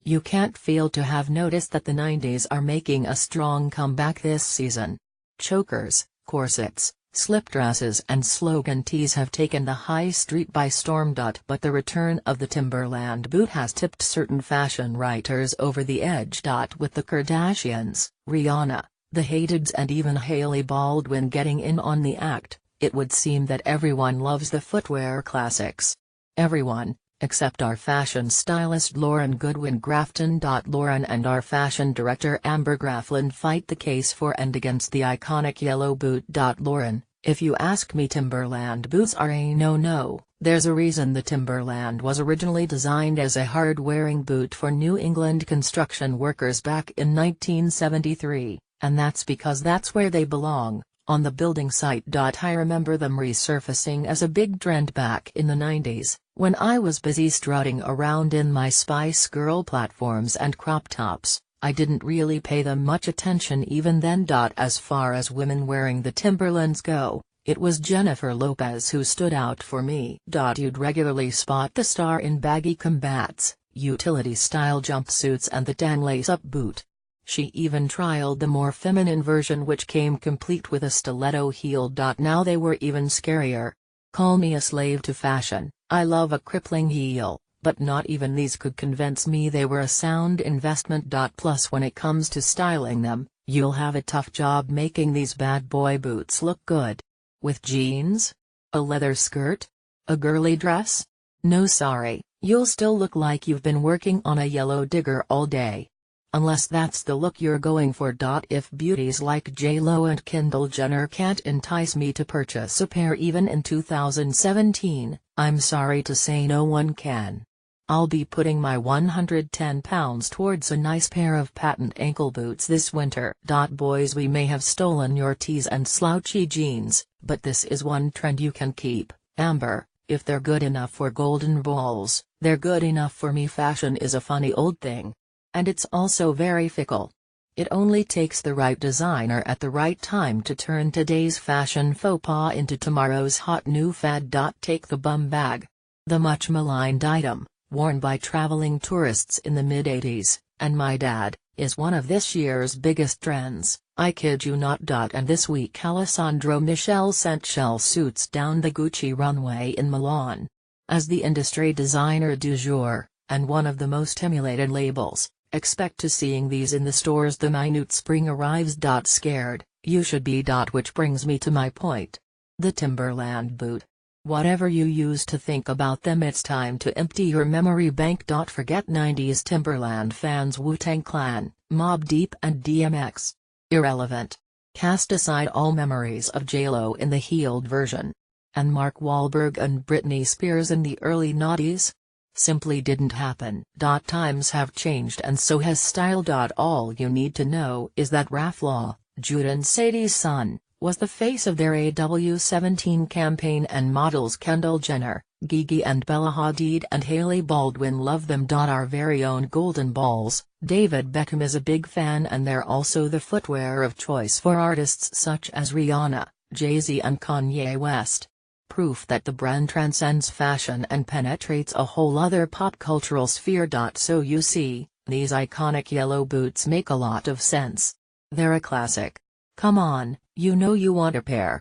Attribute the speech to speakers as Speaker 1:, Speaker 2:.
Speaker 1: You can't fail to have noticed that the 90s are making a strong comeback this season. Chokers, corsets, slip dresses and slogan tees have taken the high street by storm. But the return of the Timberland boot has tipped certain fashion writers over the edge. With the Kardashians, Rihanna, the Hadids and even Hailey Baldwin getting in on the act, it would seem that everyone loves the footwear classics. Everyone, except our fashion stylist Lauren Goodwin-Grafton. Lauren and our fashion director Amber Grafflin fight the case for and against the iconic yellow boot. Lauren, if you ask me, Timberland boots are a no-no. There's a reason the Timberland was originally designed as a hard-wearing boot for New England construction workers back in 1973, and that's because that's where they belong, on the building site. I remember them resurfacing as a big trend back in the 90s, when I was busy strutting around in my Spice Girl platforms and crop tops. I didn't really pay them much attention even then. As far as women wearing the Timberlands go, it was Jennifer Lopez who stood out for me. You'd regularly spot the star in baggy combats, utility-style jumpsuits and the tan lace-up boot. She even trialed the more feminine version, which came complete with a stiletto heel. Now they were even scarier. Call me a slave to fashion, I love a crippling heel, but not even these could convince me they were a sound investment. Plus, when it comes to styling them, you'll have a tough job making these bad boy boots look good. With jeans? A leather skirt? A girly dress? No sorry, you'll still look like you've been working on a yellow digger all day. Unless that's the look you're going for. If beauties like J.Lo and Kendall Jenner can't entice me to purchase a pair even in 2017, I'm sorry to say no one can. I'll be putting my £110 towards a nice pair of patent ankle boots this winter. Boys, we may have stolen your tees and slouchy jeans, but this is one trend you can keep, Amber. If they're good enough for golden balls, they're good enough for me. Fashion is a funny old thing. And it's also very fickle. It only takes the right designer at the right time to turn today's fashion faux pas into tomorrow's hot new fad. Take the bum bag. The much maligned item, worn by traveling tourists in the mid-80s, and my dad, is one of this year's biggest trends, I kid you not. And this week Alessandro Michele sent shell suits down the Gucci runway in Milan. As the industry designer du jour, and one of the most emulated labels, expect to seeing these in the stores the minute spring arrives. Scared, you should be. Which brings me to my point. The Timberland boot. Whatever you used to think about them, it's time to empty your memory bank. Forget 90s Timberland fans, Wu-Tang Clan, Mobb Deep and DMX. Irrelevant. Cast aside all memories of J.Lo in the heeled version. And Mark Wahlberg and Britney Spears in the early noughties? Simply didn't happen. Times have changed and so has style. All you need to know is that Raf Law, Jude and Sadie's son, was the face of their AW17 campaign, and models Kendall Jenner, Gigi and Bella Hadid and Hailey Baldwin love them. Our very own golden balls, David Beckham is a big fan, and they're also the footwear of choice for artists such as Rihanna, Jay-Z and Kanye West. Proof that the brand transcends fashion and penetrates a whole other pop cultural sphere. So you see, these iconic yellow boots make a lot of sense. They're a classic. Come on, you know you want a pair.